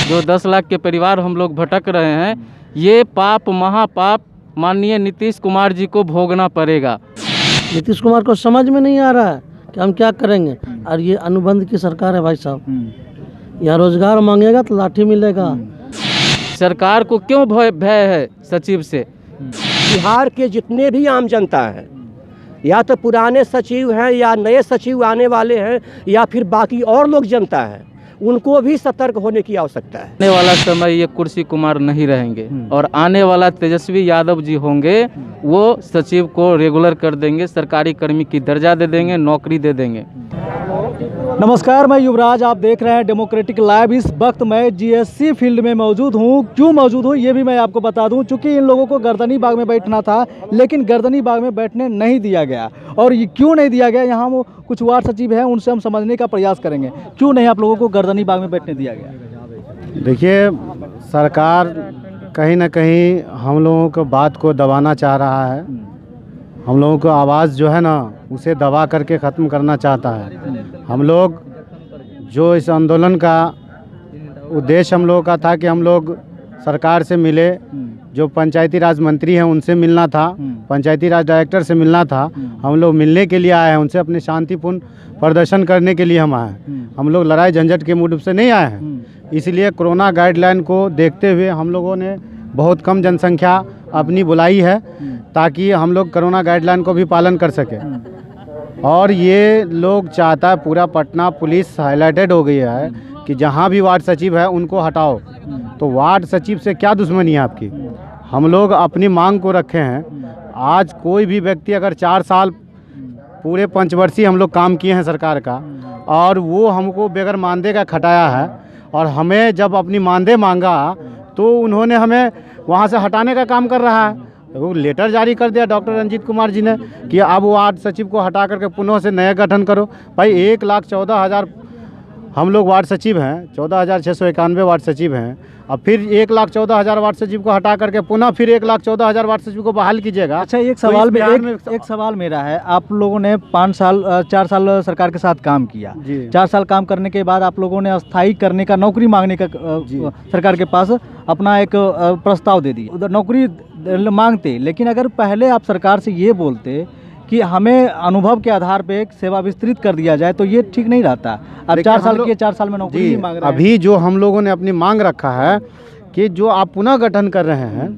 जो 10 लाख के परिवार हम लोग भटक रहे हैं, ये पाप महापाप माननीय नीतीश कुमार जी को भोगना पड़ेगा। नीतीश कुमार को समझ में नहीं आ रहा है कि हम क्या करेंगे। और ये अनुबंध की सरकार है भाई साहब, यहाँ रोजगार मांगेगा तो लाठी मिलेगा। सरकार को क्यों भय है सचिव से? बिहार के जितने भी आम जनता हैं, या तो पुराने सचिव हैं या नए सचिव आने वाले हैं या फिर बाकी और लोग जनता है, उनको भी सतर्क होने की आवश्यकता है। आने वाला समय ये कुर्सी कुमार नहीं रहेंगे और आने वाला तेजस्वी यादव जी होंगे, वो सचिव को रेगुलर कर देंगे, सरकारी कर्मी की दर्जा दे देंगे, नौकरी दे देंगे। नमस्कार, मैं युवराज, आप देख रहे हैं डेमोक्रेटिक लाइव। इस वक्त मैं जीएससी फील्ड में मौजूद हूं। क्यों मौजूद हूं ये भी मैं आपको बता दूं, चूँकि इन लोगों को गर्दनी बाग में बैठना था, लेकिन गर्दनी बाग में बैठने नहीं दिया गया। और ये क्यों नहीं दिया गया, यहाँ वो कुछ वार्ड सचिव हैं, उनसे हम समझने का प्रयास करेंगे क्यों नहीं आप लोगों को गर्दनी बाग में बैठने दिया गया। देखिए, सरकार कहीं ना कहीं हम लोगों को बात को दबाना चाह रहा है। हम लोगों को आवाज़ जो है ना, उसे दबा करके ख़त्म करना चाहता है। हम लोग जो इस आंदोलन का उद्देश्य हम लोगों का था कि हम लोग सरकार से मिले, जो पंचायती राज मंत्री हैं उनसे मिलना था, पंचायती राज डायरेक्टर से मिलना था। हम लोग मिलने के लिए आए हैं, उनसे अपने शांतिपूर्ण प्रदर्शन करने के लिए हम आए हैं। हम लोग लड़ाई झंझट के मूड से नहीं आए हैं। इसलिए कोरोना गाइडलाइन को देखते हुए हम लोगों ने बहुत कम जनसंख्या अपनी बुलाई है, ताकि हम लोग कोरोना गाइडलाइन को भी पालन कर सकें। और ये लोग चाहता है, पूरा पटना पुलिस हाईलाइटेड हो गई है कि जहाँ भी वार्ड सचिव है उनको हटाओ। तो वार्ड सचिव से क्या दुश्मनी है आपकी? हम लोग अपनी मांग को रखे हैं। आज कोई भी व्यक्ति अगर 4 साल पूरे पंचवर्षीय हम लोग काम किए हैं सरकार का, और वो हमको बगैर मानदेय का खटाया है, और हमें जब अपनी मानदेय मांगा तो उन्होंने हमें वहाँ से हटाने का काम कर रहा है। वो लेटर जारी कर दिया डॉक्टर रंजीत कुमार जी ने कि अब वार्ड सचिव को हटा करके पुनः से नया गठन करो। भाई 1,14,000 हम लोग वार्ड सचिव हैं, 14,691 वार्ड सचिव हैं। अब फिर 1,14,000 वार्ड सचिव को हटा करके पुनः फिर 1,14,000 वार्ड सचिव को बहाल कीजिएगा। अच्छा, एक सवाल एक सवाल मेरा है, आप लोगों ने 4 साल सरकार के साथ काम किया। 4 साल काम करने के बाद आप लोगों ने अस्थायी करने का, नौकरी मांगने का सरकार के पास अपना एक प्रस्ताव दे दिया, उधर नौकरी मांगते। लेकिन अगर पहले आप सरकार से ये बोलते कि हमें अनुभव के आधार पे एक सेवा विस्तृत कर दिया जाए, तो ये ठीक नहीं रहता। अब 4 साल की 4 साल में नौकरी ही मांग रहे हैं। अभी जो हम लोगों ने अपनी मांग रखा है कि जो आप पुनः गठन कर रहे हैं,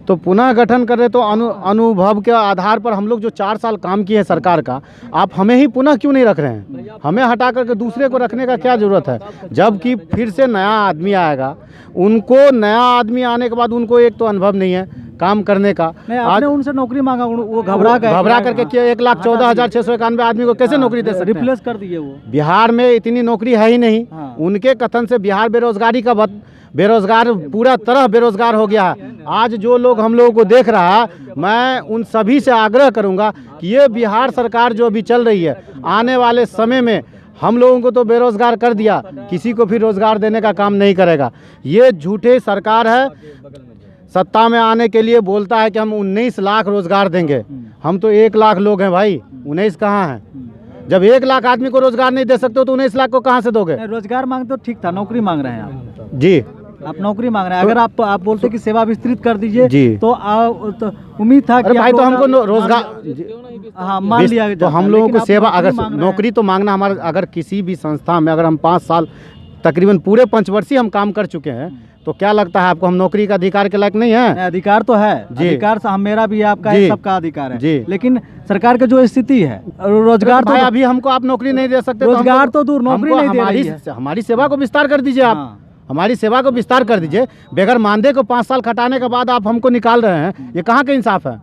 तो पुनः गठन कर रहे तो अनुभव के आधार पर हम लोग जो 4 साल काम किए हैं सरकार का, आप हमें ही पुनः क्यों नहीं रख रहे हैं? हमें हटा करके दूसरे को रखने का क्या ज़रूरत है? जबकि फिर से नया आदमी आएगा, उनको नया आदमी आने के बाद उनको एक तो अनुभव नहीं है काम करने का। आज उनसे नौकरी मांगा, वो घबरा करके 1,14,691 आदमी को कैसे नौकरी दे सकते? रिप्लेस कर दिए वो। बिहार में इतनी नौकरी है ही नहीं। उनके कथन से बिहार बेरोजगार पूरा तरह बेरोजगार हो गया है। आज जो लोग हम लोगों को देख रहा है, मैं उन सभी से आग्रह करूंगा कि ये बिहार सरकार जो अभी चल रही है, आने वाले समय में हम लोगों को तो बेरोजगार कर दिया, किसी को फिर रोजगार देने का काम नहीं करेगा। ये झूठे सरकार है। सत्ता में आने के लिए बोलता है कि हम 19 लाख रोजगार देंगे। हम तो 1 लाख लोग हैं भाई, 19 कहाँ हैं? जब 1 लाख आदमी को रोजगार नहीं दे सकते हो तो 19 लाख को कहाँ से दोगे? रोजगार मांग तो ठीक था, नौकरी मांग रहे हैं आप। जी, आप नौकरी मांग रहे हैं। अगर आप बोलते कि सेवा विस्तृत कर दीजिए तो उम्मीद था कि भाई तो हमको रोजगार, हाँ, मान लिया। तो हम लोगों को सेवा, अगर नौकरी तो मांगना हमारा, अगर किसी भी संस्था में अगर हम 5 साल तकरीबन पूरे पंचवर्षीय हम काम कर चुके हैं, तो क्या लगता है आपको हम नौकरी का अधिकार के लायक नहीं है? अधिकार तो है, अधिकार हम, मेरा भी आपका है, सबका अधिकार है। लेकिन सरकार की जो स्थिति है, रोजगार तो अभी हमको आप नौकरी नहीं दे सकते। रोजगार तो दूर, नौकरी नहीं दे रही है। हमारी सेवा को विस्तार कर दीजिए आप। हमारी सेवा को विस्तार कर दीजिए। बगैर मानदेय को 5 साल खटाने के बाद आप हमको निकाल रहे हैं, ये कहाँ का इंसाफ है?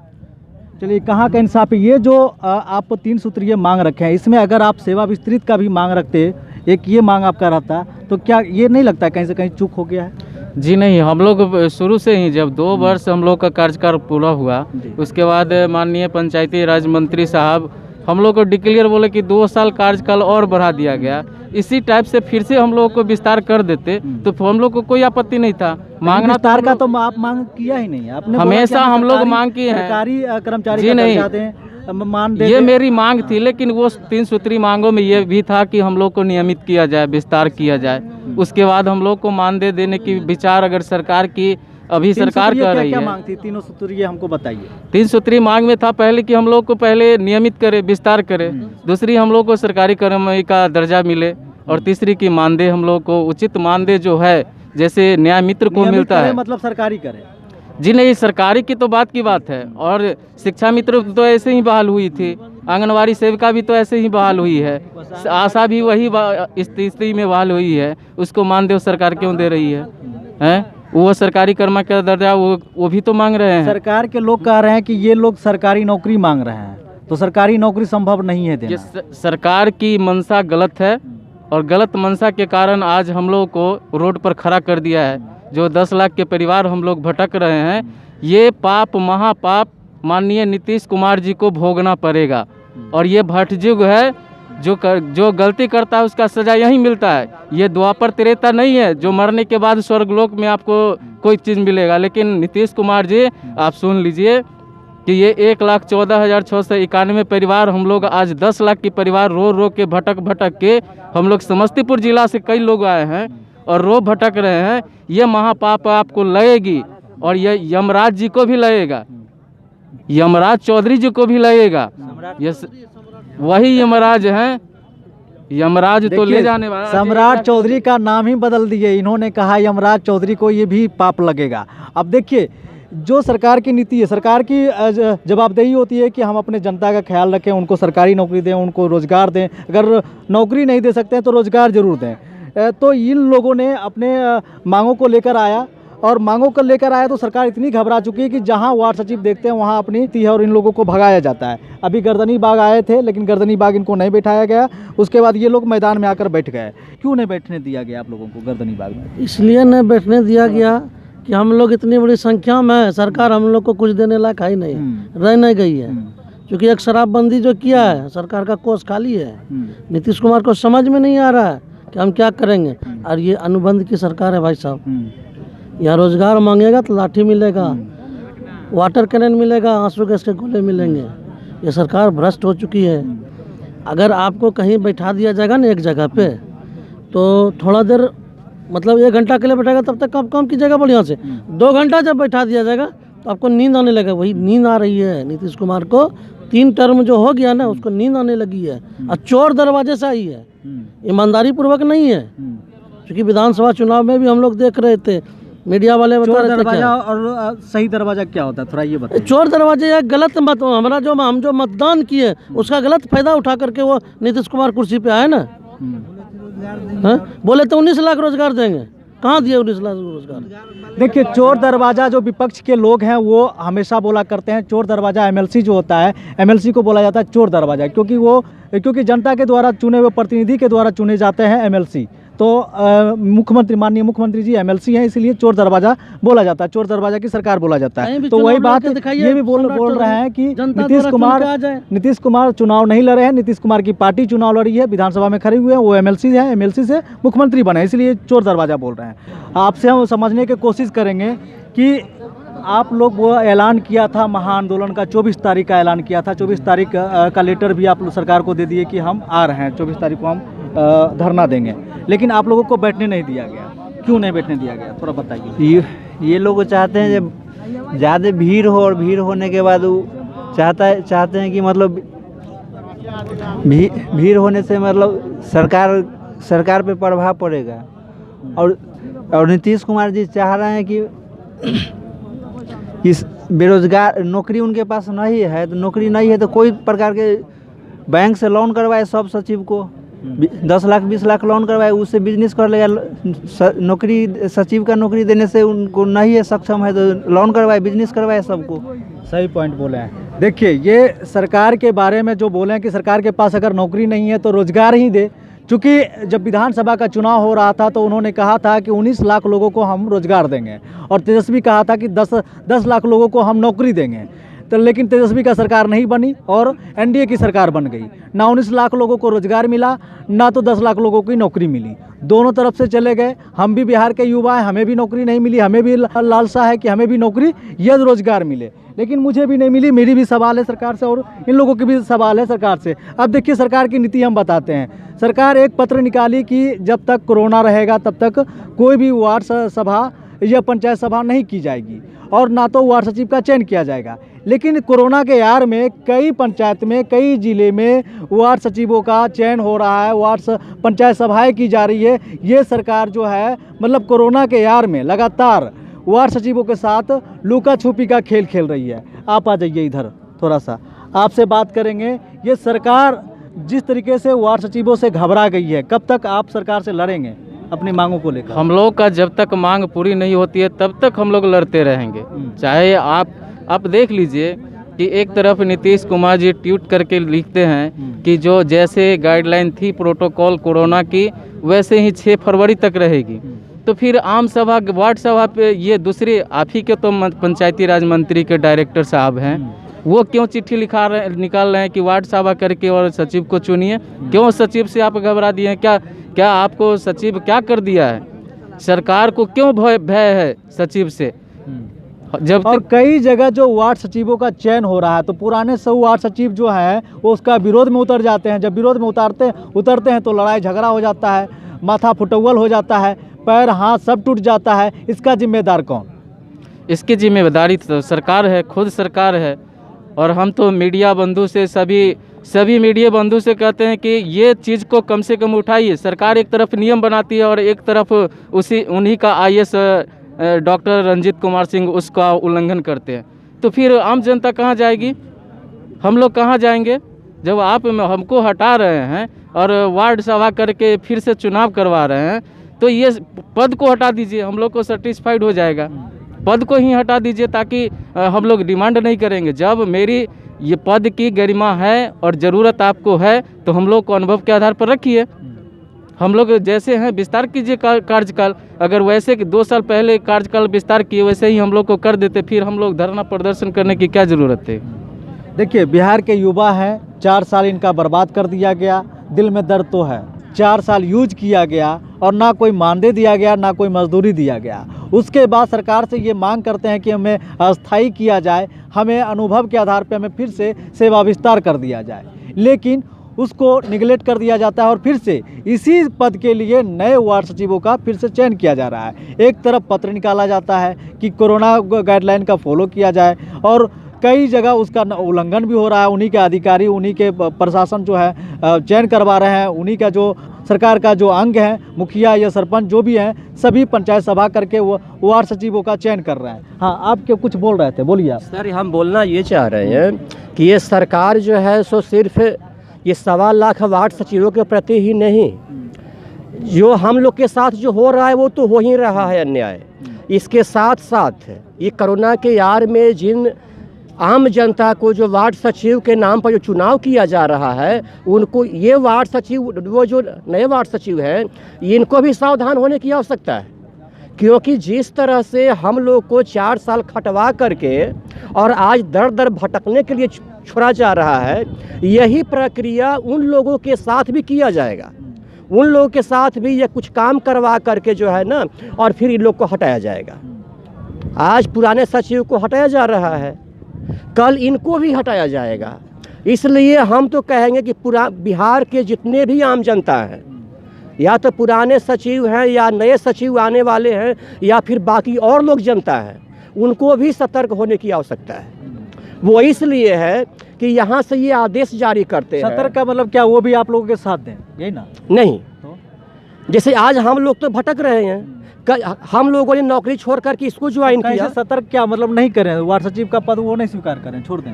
चलिए, कहाँ का इंसाफ है? ये जो आप 3 सूत्रीय मांग रखे हैं, इसमें अगर आप सेवा विस्तृत का भी मांग रखते, एक ये मांग आपका रहता, तो क्या ये नहीं लगता कहीं से कहीं चूक हो गया है? जी नहीं, हम लोग शुरू से ही, जब 2 वर्ष हम लोग का कार्यकाल पूरा हुआ, उसके बाद माननीय पंचायती राज मंत्री साहब हम लोग को डिक्लेयर बोले कि 2 साल कार्यकाल और बढ़ा दिया गया। इसी टाइप से फिर से हम लोग को विस्तार कर देते तो हम लोग को कोई आपत्ति नहीं था। मांगना विस्तार का तो आप मांग किया ही नहीं, आपने हमेशा हम लोग मांग किए हैं। सरकारी कर्मचारी जी नहीं, ये मेरी मांग थी, लेकिन वो 3 सूत्री मांगों में ये भी था कि हम लोग को नियमित किया जाए, विस्तार किया जाए। उसके बाद हम लोग को मानदेय देने की विचार अगर सरकार की अभी सरकार कर रही क्या है। मांग थी? तीनों सूत्रीय हमको बताइए। 3 सूत्री मांग में था पहले कि हम लोग को पहले नियमित करे, विस्तार करे, दूसरी हम लोग को सरकारी कर्मचारी का दर्जा मिले, और तीसरी की मानदेय हम लोग को उचित मानदेय जो है जैसे न्याय मित्र को नियमित मिलता करे है। मतलब सरकारी करे। जी नहीं, सरकारी की तो बात की बात है, और शिक्षा मित्र तो ऐसे ही बहाल हुई थी, आंगनवाड़ी सेविका भी तो ऐसे ही बहाल हुई है, आशा भी वही स्थिति में बहाल हुई है, उसको मानदेय सरकार क्यों दे रही है? हैं? वो सरकारी कर्मा का दर्जा वो भी तो मांग रहे हैं। सरकार के लोग कह रहे हैं कि ये लोग सरकारी नौकरी मांग रहे हैं, तो सरकारी नौकरी संभव नहीं है ये देना। सरकार की मंशा गलत है, और गलत मंशा के कारण आज हम लोग को रोड पर खड़ा कर दिया है। जो 10 लाख के परिवार हम लोग भटक रहे हैं, ये पाप महापाप माननीय नीतीश कुमार जी को भोगना पड़ेगा, और ये भटजुग है। जो गलती करता है उसका सजा यही मिलता है। ये द्वापर त्रेता नहीं है जो मरने के बाद स्वर्गलोक में आपको कोई चीज़ मिलेगा। लेकिन नीतीश कुमार जी, आप सुन लीजिए कि ये 1,14,691 परिवार, हम लोग आज 10 लाख की परिवार रो रो के भटक के, हम लोग समस्तीपुर जिला से कई लोग आए हैं और रो भटक रहे हैं। ये महापाप आपको लगेगी, और ये यमराज जी को भी लगेगा, यमराज चौधरी जी को भी लगेगा। ये वही यमराज हैं, यमराज तो ले जाने वाला। सम्राट चौधरी का नाम ही बदल दिए, इन्होंने कहा यमराज चौधरी को ये भी पाप लगेगा। अब देखिए, जो सरकार की नीति है, सरकार की जवाबदेही होती है कि हम अपने जनता का ख्याल रखें, उनको सरकारी नौकरी दें, उनको रोज़गार दें। अगर नौकरी नहीं दे सकते हैं तो रोज़गार ज़रूर दें। तो इन लोगों ने अपने मांगों को लेकर आया, और मांगों को लेकर आया तो सरकार इतनी घबरा चुकी है कि जहां वार्ड सचिव देखते हैं वहां अपनी नीति है और इन लोगों को भगाया जाता है। अभी गर्दनी बाग आए थे, लेकिन गर्दनी बाग इनको नहीं बैठाया गया। उसके बाद ये लोग मैदान में आकर बैठ गए। क्यों नहीं बैठने दिया गया आप लोगों को गर्दनी बाग में? इसलिए नहीं बैठने दिया गया कि हम लोग इतनी बड़ी संख्या में है, सरकार हम लोग को कुछ देने लायक है ही नहीं, रह नहीं गई है। क्योंकि एक शराबबंदी जो किया है, सरकार का कोष खाली है। नीतीश कुमार को समझ में नहीं आ रहा है कि हम क्या करेंगे। और ये अनुबंध की सरकार है भाई साहब। यहाँ रोजगार मांगेगा तो लाठी मिलेगा, वाटर कैनन मिलेगा, आंसू गैस के गोले मिलेंगे। ये सरकार भ्रष्ट हो चुकी है। अगर आपको कहीं बैठा दिया जाएगा ना एक जगह पे, तो थोड़ा देर मतलब 1 घंटा के लिए बैठेगा, तब तक आप काम कीजिएगा बढ़िया से। 2 घंटा जब बैठा दिया जाएगा तो आपको नींद आने लगेगा। वही नींद आ रही है नीतीश कुमार को। 3 टर्म जो हो गया ना, उसको नींद आने लगी है, और चोर दरवाजे से आई है, ईमानदारी पूर्वक नहीं है। क्योंकि विधानसभा चुनाव में भी हम लोग देख रहे थे, मीडिया वाले बता रहे थे दरवाजा और सही दरवाजा क्या होता है, थोड़ा ये बताइए। चोर दरवाजे या गलत मत, हम जो मतदान किए उसका गलत फायदा उठा करके वो नीतीश कुमार कुर्सी पे आए ना। बोले तो 19 लाख रोजगार देंगे, कहाँ दिए 19 लाख रोजगार? देखिए, चोर दरवाजा जो विपक्ष के लोग हैं वो हमेशा बोला करते हैं, चोर दरवाजा एमएलसी जो होता है, एमएलसी को बोला जाता है चोर दरवाजा, क्योंकि जनता के द्वारा चुने हुए प्रतिनिधि के द्वारा चुने जाते हैं एमएलसी। तो मुख्यमंत्री, माननीय मुख्यमंत्री जी एमएलसी हैं, इसलिए चोर दरवाजा बोला जाता है, चोर दरवाजा की सरकार बोला जाता है। तो वही बात ये भी बोल रहे हैं कि नीतीश कुमार चुनाव नहीं लड़े हैं, नीतीश कुमार की पार्टी चुनाव लड़ी है, विधानसभा में खड़े हुए हैं, वो एमएलसी हैं, एमएलसी से मुख्यमंत्री बने, इसलिए चोर दरवाजा बोल रहे हैं। आपसे हम समझने की कोशिश करेंगे कि आप लोग वो ऐलान किया था महाआंदोलन का, 24 तारीख का ऐलान किया था, 24 तारीख का लेटर भी आप सरकार को दे दिए कि हम आ रहे हैं, 24 तारीख को हम धरना देंगे, लेकिन आप लोगों को बैठने नहीं दिया गया। क्यों नहीं बैठने दिया गया, थोड़ा बताइए। ये लोग चाहते हैं जब ज़्यादा भीड़ हो, और भीड़ होने के बाद वो चाहते हैं कि मतलब भीड़ होने से मतलब सरकार पे प्रभाव पड़ेगा। और नीतीश कुमार जी चाह रहे हैं कि इस बेरोजगार, नौकरी उनके पास नहीं है, तो नौकरी नहीं है तो कोई प्रकार के बैंक से लोन करवाए, सब सचिव को 10 लाख 20 लाख लोन करवाए, उससे बिजनेस कर लेगा। नौकरी, सचिव का नौकरी देने से उनको नहीं है, सक्षम है, तो लोन करवाए, बिजनेस करवाए सबको। सही पॉइंट बोले हैं। देखिए, ये सरकार के बारे में जो बोले हैं कि सरकार के पास अगर नौकरी नहीं है तो रोजगार ही दे। चूँकि जब विधानसभा का चुनाव हो रहा था तो उन्होंने कहा था कि 19 लाख लोगों को हम रोजगार देंगे, और तेजस्वी कहा था कि 10 लाख लोगों को हम नौकरी देंगे। तो लेकिन तेजस्वी का सरकार नहीं बनी और एनडीए की सरकार बन गई। ना 19 लाख लोगों को रोजगार मिला, ना तो 10 लाख लोगों की नौकरी मिली। दोनों तरफ से चले गए। हम भी बिहार के युवा हैं, हमें भी नौकरी नहीं मिली, हमें भी लालसा है कि हमें भी नौकरी या रोजगार मिले, लेकिन मुझे भी नहीं मिली। मेरी भी सवाल है सरकार से और इन लोगों की भी सवाल है सरकार से। अब देखिए सरकार की नीति हम बताते हैं। सरकार एक पत्र निकाली कि जब तक कोरोना रहेगा तब तक कोई भी वार्ड सभा या पंचायत सभा नहीं की जाएगी और ना तो वार्ड सचिव का चयन किया जाएगा। लेकिन कोरोना के यार में कई पंचायत में, कई जिले में वार्ड सचिवों का चयन हो रहा है, पंचायत सभाएं की जा रही है। ये सरकार जो है मतलब कोरोना के यार में लगातार वार्ड सचिवों के साथ लुका छुपी का खेल खेल रही है। आप आ जाइए इधर थोड़ा सा, आपसे बात करेंगे। ये सरकार जिस तरीके से वार्ड सचिवों से घबरा गई है, कब तक आप सरकार से लड़ेंगे अपनी मांगों को लेकर? हम लोग का जब तक मांग पूरी नहीं होती है तब तक हम लोग लड़ते रहेंगे। चाहे आप देख लीजिए कि एक तरफ नीतीश कुमार जी ट्वीट करके लिखते हैं कि जो जैसे गाइडलाइन थी प्रोटोकॉल कोरोना की वैसे ही 6 फरवरी तक रहेगी। तो फिर आम सभा वार्ड सभा पे ये दूसरे आप ही के तो पंचायती राज मंत्री के डायरेक्टर साहब हैं, वो क्यों चिट्ठी निकाल रहे हैं कि वार्ड सभा करके और सचिव को चुनिए? क्यों सचिव से आप घबरा दिए हैं? क्या आपको सचिव क्या कर दिया है? सरकार को क्यों भय है सचिव से? जब और कई जगह जो वार्ड सचिवों का चयन हो रहा है तो पुराने सब वार्ड सचिव जो हैं वो उसका विरोध में उतर जाते हैं। जब विरोध में उतरते हैं तो लड़ाई झगड़ा हो जाता है, माथा फुटौल हो जाता है, पैर हाथ सब टूट जाता है। इसका जिम्मेदार कौन? इसकी जिम्मेदारी तो सरकार है, खुद सरकार है। और हम तो मीडिया बंधु से सभी मीडिया बंधु से कहते हैं कि ये चीज़ को कम से कम उठाइए। सरकार एक तरफ नियम बनाती है और एक तरफ उन्हीं का IAS डॉक्टर रंजीत कुमार सिंह उसका उल्लंघन करते हैं। तो फिर आम जनता कहाँ जाएगी? हम लोग कहाँ जाएंगे? जब आप हमको हटा रहे हैं और वार्ड सभा करके फिर से चुनाव करवा रहे हैं तो ये पद को हटा दीजिए, हम लोग को सेटिस्फाइड हो जाएगा। पद को ही हटा दीजिए ताकि हम लोग डिमांड नहीं करेंगे। जब मेरी ये पद की गरिमा है और ज़रूरत आपको है तो हम लोग को अनुभव के आधार पर रखिए। हम लोग जैसे हैं विस्तार कीजिए कार्यकाल। अगर वैसे कि 2 साल पहले कार्यकाल विस्तार किए वैसे ही हम लोग को कर देते, फिर हम लोग धरना प्रदर्शन करने की क्या ज़रूरत है? देखिए बिहार के युवा हैं, 4 साल इनका बर्बाद कर दिया गया। दिल में दर्द तो है, 4 साल यूज किया गया और ना कोई मानदेय दिया गया, ना कोई मजदूरी दिया गया। उसके बाद सरकार से ये मांग करते हैं कि हमें अस्थायी किया जाए, हमें अनुभव के आधार पर हमें फिर से सेवा विस्तार कर दिया जाए, लेकिन उसको निगलेक्ट कर दिया जाता है और फिर से इसी पद के लिए नए वार्ड सचिवों का फिर से चयन किया जा रहा है। एक तरफ पत्र निकाला जाता है कि कोरोना गाइडलाइन का फॉलो किया जाए और कई जगह उसका उल्लंघन भी हो रहा है। उन्हीं के अधिकारी, उन्हीं के प्रशासन जो है चयन करवा रहे हैं, उन्हीं का जो सरकार का जो अंग है, मुखिया या सरपंच जो भी हैं, सभी पंचायत सभा करके वो वार्ड सचिवों का चयन कर रहे हैं। हाँ, आप क्या कुछ बोल रहे थे, बोलिए आप। सर हम बोलना ये चाह रहे हैं कि ये सरकार जो है सो सिर्फ ये 1.25 लाख वार्ड सचिवों के प्रति ही नहीं, जो हम लोग के साथ जो हो रहा है वो तो हो ही रहा है अन्याय। इसके साथ साथ ये कोरोना के यार में जिन आम जनता को जो वार्ड सचिव के नाम पर जो चुनाव किया जा रहा है, उनको ये वार्ड सचिव, वो जो नए वार्ड सचिव हैं, इनको भी सावधान होने की आवश्यकता है। क्योंकि जिस तरह से हम लोग को 4 साल खटवा करके और आज दर दर भटकने के लिए छोड़ा जा रहा है, यही प्रक्रिया उन लोगों के साथ भी किया जाएगा। उन लोगों के साथ भी ये कुछ काम करवा करके जो है ना, और फिर इन लोग को हटाया जाएगा। आज पुराने सचिव को हटाया जा रहा है, कल इनको भी हटाया जाएगा। इसलिए हम तो कहेंगे कि बिहार के जितने भी आम जनता हैं, या तो पुराने सचिव हैं या नए सचिव आने वाले हैं या फिर बाकी और लोग जनता है, उनको भी सतर्क होने की आवश्यकता है। वो इसलिए है कि यहाँ से ये आदेश जारी करते हैं। सतर्क का मतलब क्या? वो भी आप लोगों के साथ दें, यही ना? नहीं, जैसे आज हम लोग तो भटक रहे हैं, हम लोगों ने नौकरी छोड़ करके इसको ज्वाइन किया। सतर्क क्या मतलब? नहीं करें वार्ड सचिव का पद, वो नहीं स्वीकार करें, छोड़ दें?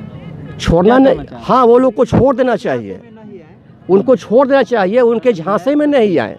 छोड़ना नहीं, हाँ वो लोग को छोड़ देना चाहिए, उनको छोड़ देना चाहिए, उनके झांसे में नहीं आए।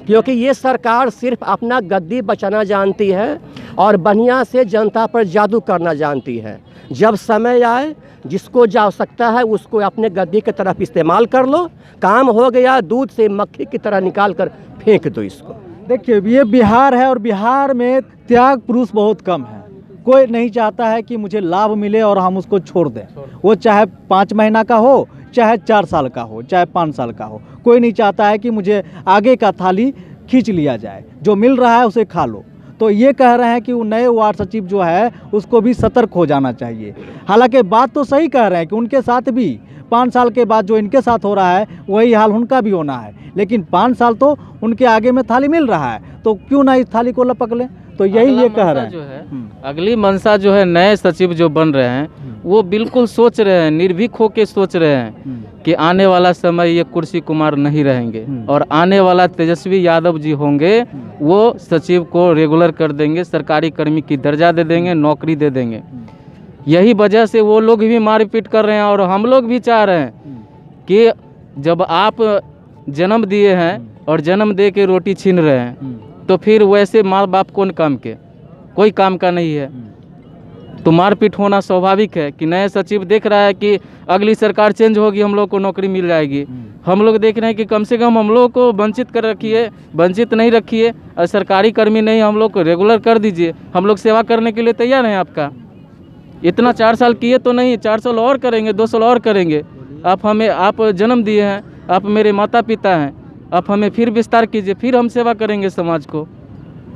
क्योंकि ये सरकार सिर्फ अपना गद्दी बचाना जानती है और बढ़िया से जनता पर जादू करना जानती है। जब समय आए, जिसको जा सकता है उसको अपने गद्दी की तरफ इस्तेमाल कर लो, काम हो गया, दूध से मक्खी की तरह निकाल कर फेंक दो इसको। देखिए ये बिहार है और बिहार में त्याग पुरुष बहुत कम है। कोई नहीं चाहता है कि मुझे लाभ मिले और हम उसको छोड़ दें, वो चाहे 5 महीना का हो, चाहे 4 साल का हो, चाहे 5 साल का हो। कोई नहीं चाहता है कि मुझे आगे का थाली खींच लिया जाए, जो मिल रहा है उसे खा लो। तो ये कह रहे हैं कि वो नए वार्ड सचिव जो है उसको भी सतर्क हो जाना चाहिए। हालांकि बात तो सही कह रहे हैं कि उनके साथ भी 5 साल के बाद जो इनके साथ हो रहा है वही हाल उनका भी होना है, लेकिन 5 साल तो उनके आगे में थाली मिल रहा है, तो क्यों ना इस थाली को लपक लें। तो यही ये कह रहे हैं जो है अगली मंशा जो है नए सचिव जो बन रहे हैं वो बिल्कुल सोच रहे हैं, निर्भीक होकर सोच रहे हैं कि आने वाला समय ये कुर्सी कुमार नहीं रहेंगे और आने वाला तेजस्वी यादव जी होंगे, वो सचिव को रेगुलर कर देंगे, सरकारी कर्मी की दर्जा दे देंगे, नौकरी दे देंगे। यही वजह से वो लोग भी मारपीट कर रहे हैं और हम लोग भी चाह रहे हैं कि जब आप जन्म दिए हैं और जन्म दे के रोटी छीन रहे हैं तो फिर वैसे माँ बाप कौन काम के, कोई काम का नहीं है, तो मारपीट होना स्वाभाविक है। कि नए सचिव देख रहा है कि अगली सरकार चेंज होगी, हम लोग को नौकरी मिल जाएगी। हम लोग देख रहे हैं कि कम से कम हम लोग को वंचित कर रखिए, वंचित नहीं रखिए, और सरकारी कर्मी नहीं हम लोग को रेगुलर कर दीजिए। हम लोग सेवा करने के लिए तैयार हैं आपका। इतना 4 साल किए तो नहीं, 4 साल और करेंगे, 2 साल और करेंगे। आप जन्म दिए हैं, आप मेरे माता पिता हैं, आप हमें फिर विस्तार कीजिए, फिर हम सेवा करेंगे समाज को।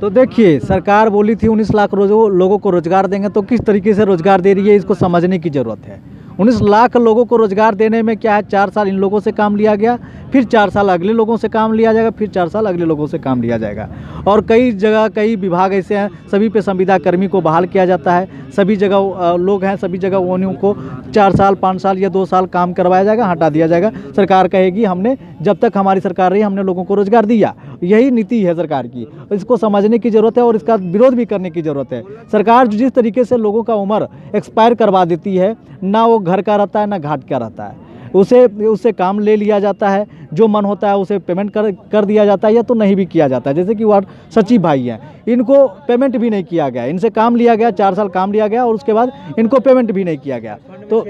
तो देखिए, सरकार बोली थी 19 लाख लोगों को रोजगार देंगे, तो किस तरीके से रोजगार दे रही है इसको समझने की ज़रूरत है। 19 लाख लोगों को रोजगार देने में क्या है, 4 साल इन लोगों से काम लिया गया, फिर 4 साल अगले लोगों से काम लिया जाएगा, फिर 4 साल अगले लोगों से काम लिया जाएगा। और कई जगह कई विभाग ऐसे हैं, सभी पे संविदा कर्मी को बहाल किया जाता है, सभी जगह लोग हैं, सभी जगह उन्हीं को 4 साल 5 साल या 2 साल काम करवाया जाएगा, हटा दिया जाएगा। सरकार कहेगी हमने जब तक हमारी सरकार रही हमने लोगों को रोजगार दिया। यही नीति है सरकार की, इसको समझने की ज़रूरत है और इसका विरोध भी करने की ज़रूरत है। सरकार जिस तरीके से लोगों का उम्र एक्सपायर करवा देती है, ना वो घर का रहता है ना घाट का रहता है, उससे काम ले लिया जाता है, जो मन होता है उसे पेमेंट कर दिया जाता है या तो नहीं भी किया जाता है। जैसे कि वार्ड सचिव भाई हैं, इनको पेमेंट भी नहीं किया गया, इनसे काम लिया गया, 4 साल काम लिया गया और उसके बाद इनको पेमेंट भी नहीं किया गया। तो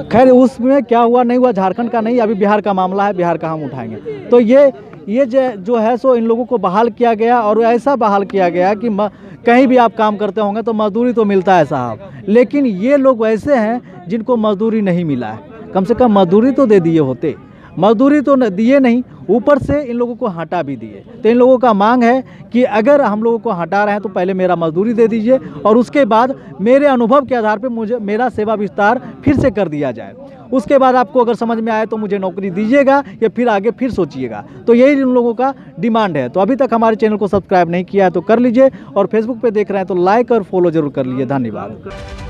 खैर उसमें क्या हुआ नहीं हुआ झारखंड का नहीं, अभी बिहार का मामला है, बिहार का हम उठाएंगे। तो ये जो है सो इन लोगों को बहाल किया गया और ऐसा बहाल किया गया कि कहीं भी आप काम करते होंगे तो मजदूरी तो मिलता है साहब, लेकिन ये लोग ऐसे हैं जिनको मजदूरी नहीं मिला है। कम से कम मजदूरी तो दे दिए होते, मजदूरी तो दिए नहीं, ऊपर से इन लोगों को हटा भी दिए। तो इन लोगों का मांग है कि अगर हम लोगों को हटा रहे हैं तो पहले मेरा मजदूरी दे दीजिए और उसके बाद मेरे अनुभव के आधार पर मेरा सेवा विस्तार फिर से कर दिया जाए। उसके बाद आपको अगर समझ में आए तो मुझे नौकरी दीजिएगा या फिर आगे फिर सोचिएगा। तो यही इन लोगों का डिमांड है। तो अभी तक हमारे चैनल को सब्सक्राइब नहीं किया है तो कर लीजिए और फेसबुक पे देख रहे हैं तो लाइक और फॉलो जरूर कर लीजिए। धन्यवाद।